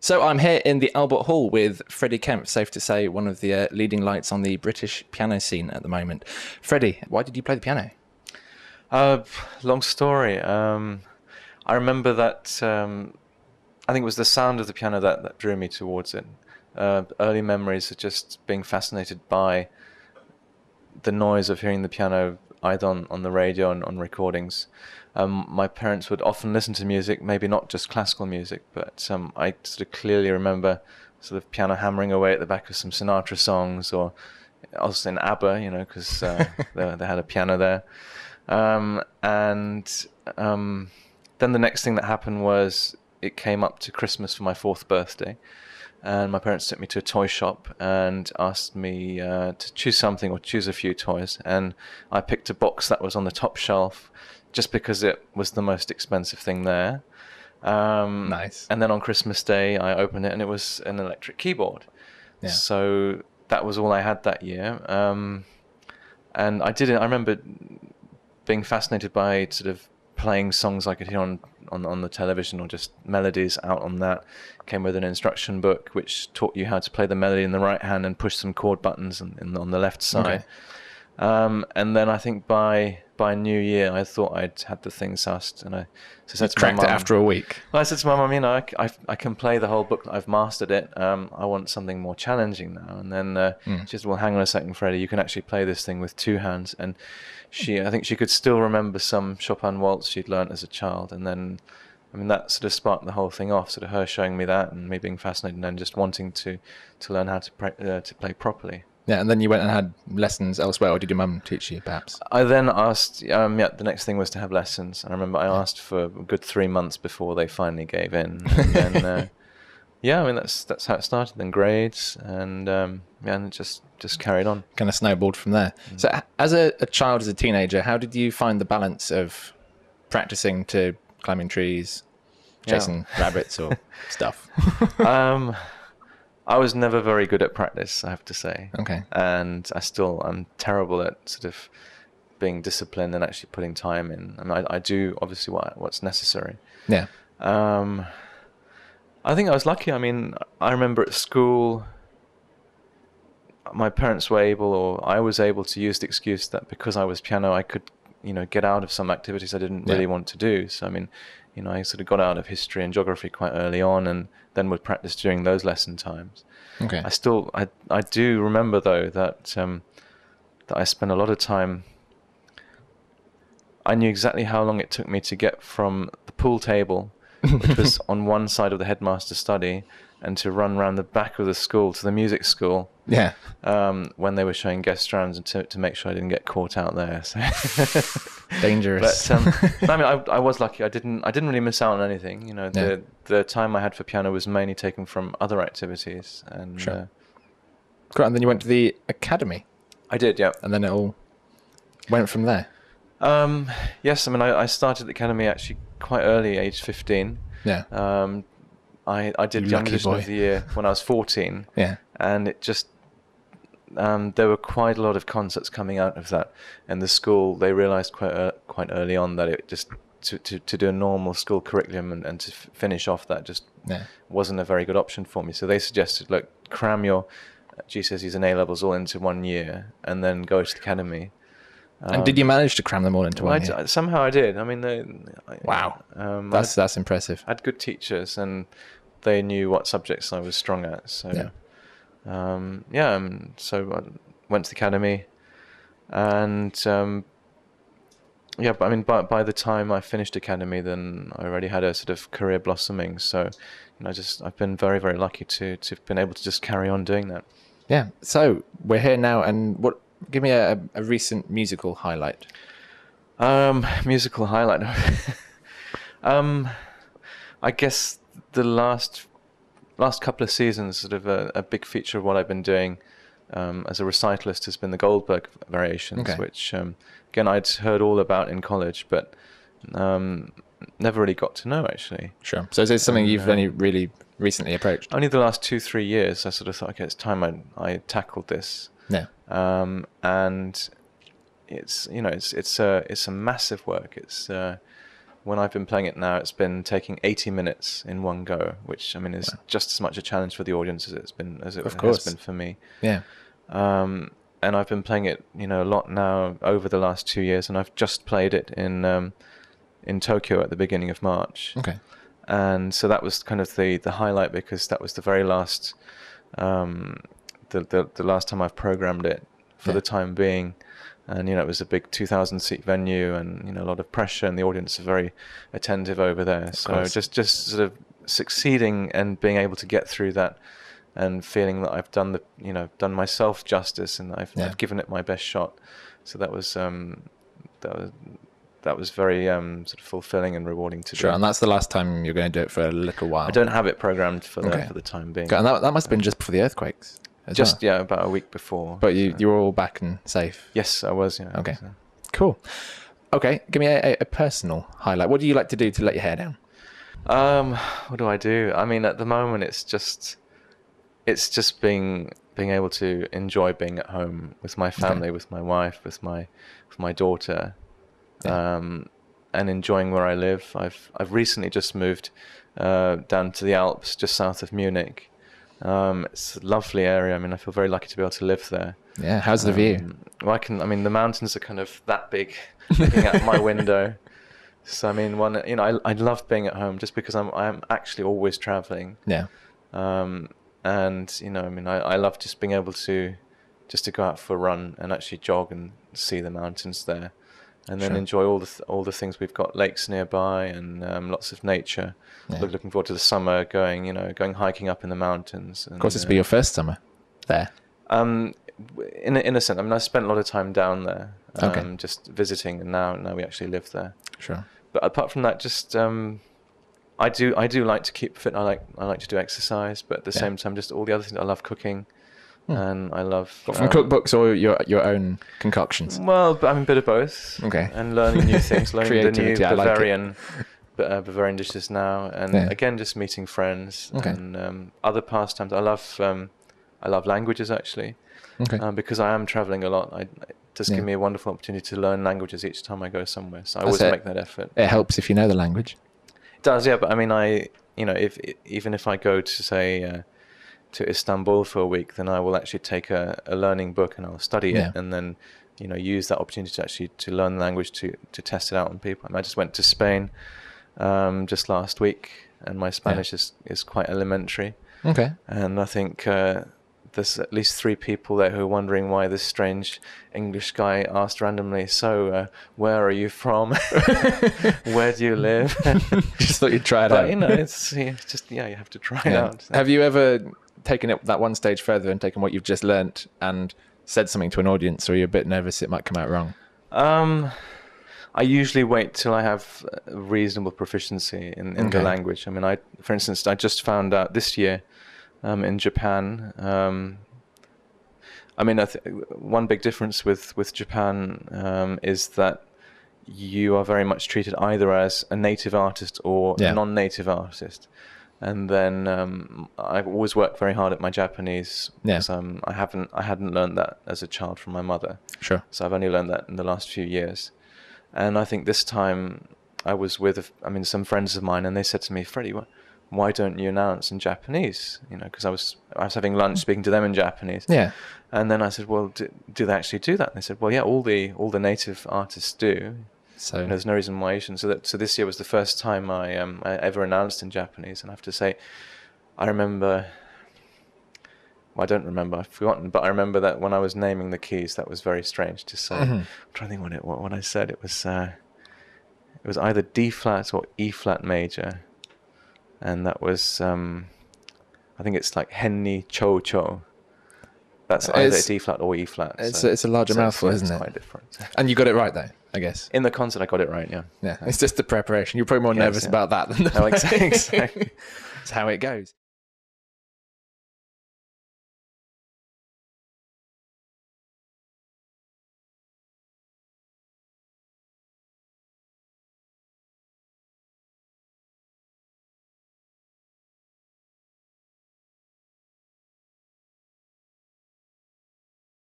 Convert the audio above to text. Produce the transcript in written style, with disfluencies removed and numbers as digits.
So I'm here in the Albert Hall with Freddy Kempf, safe to say one of the leading lights on the British piano scene at the moment. Freddie, why did you play the piano? Long story. I remember that I think it was the sound of the piano that drew me towards it. Early memories of just being fascinated by the noise of hearing the piano either on the radio and on recordings. My parents would often listen to music, maybe not just classical music, but I sort of clearly remember sort of piano hammering away at the back of some Sinatra songs, or also in ABBA, because they had a piano there. And then the next thing that happened was it came up to Christmas for my 4th birthday, and my parents took me to a toy shop and asked me to choose something or choose a few toys, and I picked a box that was on the top shelf just because it was the most expensive thing there. Nice. And then on Christmas Day I opened it and it was an electric keyboard. Yeah. So that was all I had that year. And I remember being fascinated by sort of playing songs I could hear on the television, or just melodies out on that. Came with an instruction book which taught you how to play the melody in the right hand and push some chord buttons on the left side. Okay. And then I think by New Year I thought I'd had the thing sussed, and I said to my mum, cracked it after a week. Well, I said to my mum, I can play the whole book. I've mastered it. I want something more challenging now. And then she said, well, hang on a second, Freddie, you can actually play this thing with 2 hands. And I think she could still remember some Chopin waltz she'd learnt as a child. And then, that sort of sparked the whole thing off, sort of her showing me that and me being fascinated and then just wanting to learn how to play properly. Yeah, and then you went and had lessons elsewhere, or did your mum teach you, perhaps? I then asked, the next thing was to have lessons. I remember I asked for a good 3 months before they finally gave in. And then, that's how it started. Then grades, and and it just carried on. Kind of snowballed from there. So as a child, as a teenager, how did you find the balance of practicing to climbing trees, chasing rabbits or stuff? I was never very good at practice, I have to say. Okay. And I'm terrible at sort of being disciplined and actually putting time in. I do obviously what's necessary. Yeah. I think I was lucky. I remember at school, my parents were able, or I was able to use the excuse that because I was piano, I could, get out of some activities I didn't really want to do. So, I sort of got out of history and geography quite early on, and then would practice during those lesson times. Okay. I do remember though that I spent a lot of time. I knew exactly how long it took me to get from the pool table, which was on one side of the headmaster's study, and to run around the back of the school to the music school. Yeah. When they were showing guest strands, and to make sure I didn't get caught out there. So. Dangerous. But I was lucky. I didn't really miss out on anything. The time I had for piano was mainly taken from other activities. And sure. Cool. And then you went to the academy. I did, yeah. And then it all went from there. Yes, I started the academy actually quite early, age 15. Yeah. I did Young Musician of the Year when I was 14. Yeah. And it just there were quite a lot of concerts coming out of that, and the school, they realised quite early on that it just to do a normal school curriculum and to finish off that just wasn't a very good option for me. So they suggested, look, cram your GCSEs and A-levels all into 1 year and then go to the academy. And did you manage to cram them all into 1 year? Somehow I did. Wow. That's impressive. I had good teachers, and they knew what subjects I was strong at. So so I went to the academy, and but by the time I finished academy, then I already had a sort of career blossoming. So I've been very, very lucky to have been able to just carry on doing that. Yeah. So we're here now, and give me a recent musical highlight. Musical highlight. I guess the last couple of seasons, sort of a big feature of what I've been doing as a recitalist has been the Goldberg variations, which again I'd heard all about in college, but never really got to know actually. Sure. So is this something you've only really recently approached? Only the last 2-3 years. I sort of thought, okay, it's time I tackled this. Yeah. And it's a massive work. It's when I've been playing it now, it's been taking 80 minutes in one go, which I mean is just as much a challenge for the audience as it has been for me. Yeah. And I've been playing it, a lot now over the last 2 years, and I've just played it in Tokyo at the beginning of March. Okay. And so that was kind of the highlight, because that was the very last the last time I've programmed it for the time being. And it was a big 2,000 seat venue, and a lot of pressure, and the audience are very attentive over there. So just sort of succeeding and being able to get through that, and feeling that I've done done myself justice, and I've given it my best shot. So that was very sort of fulfilling and rewarding to do. Sure, and that's the last time you're going to do it for a little while. I don't have it programmed for the time being. Okay, and that must have been just before the earthquakes. About a week before. But you were all back and safe. Yes, I was. Yeah. Okay, cool. Okay, give me a personal highlight. What do you like to do to let your hair down? What do I do? I mean, at the moment, it's just being able to enjoy being at home with my family, with my wife, with my daughter, and enjoying where I live. I've recently just moved down to the Alps, just south of Munich. It's a lovely area. I mean, I feel very lucky to be able to live there. Yeah, how's the view? Well, the mountains are kind of that big looking out my window. So, I mean, I love being at home just because I'm actually always traveling. Yeah. And, I love just being able to go out for a run and actually jog and see the mountains there. And then enjoy all the things. We've got lakes nearby, and lots of nature. Yeah. Looking forward to the summer, going hiking up in the mountains. And, of course, it's be your first summer there. In a sense, I spent a lot of time down there, just visiting, and now we actually live there. Sure. But apart from that, just I do like to keep fit. I like to do exercise, but at the same time, just all the other things. I love cooking. And I love from cookbooks or your own concoctions. Well, a bit of both. Okay. And learning new things, learning the new Bavarian dishes now, and again just meeting friends and other pastimes. I love languages actually, because I am traveling a lot. It does give me a wonderful opportunity to learn languages each time I go somewhere. So I always make that effort. It helps if you know the language. It does, yeah. But even if I go to say. To Istanbul for a week, then I will actually take a learning book and I'll study it, and then use that opportunity to learn the language to test it out on people. I just went to Spain just last week, and my Spanish is quite elementary. Okay. And I think there's at least 3 people there who are wondering why this strange English guy asked randomly, so where are you from? Where do you live? Just thought you'd try it out. It's just, you have to try it out. Have you ever taken it that one stage further and taken what you've just learnt and said something to an audience, or are you a bit nervous it might come out wrong? I usually wait till I have reasonable proficiency in the language. For instance, I just found out this year in Japan. One big difference with Japan is that you are very much treated either as a native artist or a non-native artist. And then I've always worked very hard at my Japanese. Because, I hadn't learned that as a child from my mother. Sure. So I've only learned that in the last few years. And I think this time I was with some friends of mine, and they said to me, "Freddie, why don't you announce in Japanese?" Because I was having lunch speaking to them in Japanese. Yeah. And then I said, "Well, do they actually do that?" And they said, "Well, yeah, all the native artists do." So there's no reason why you shouldn't. So this year was the first time I ever announced in Japanese, and I have to say, I remember. Well, I don't remember. I've forgotten, but I remember that when I was naming the keys, that was very strange to say. I'm trying to think what I said. It was either D flat or E flat major, and that was I think it's like Henni Cho Cho. That's either D flat or E flat. It's a larger mouthful, isn't it? It's quite different. And you got it right though, I guess. In the concert, I got it right. Yeah. Yeah. It's just the preparation. You're probably more nervous about that than exactly. It's how it goes.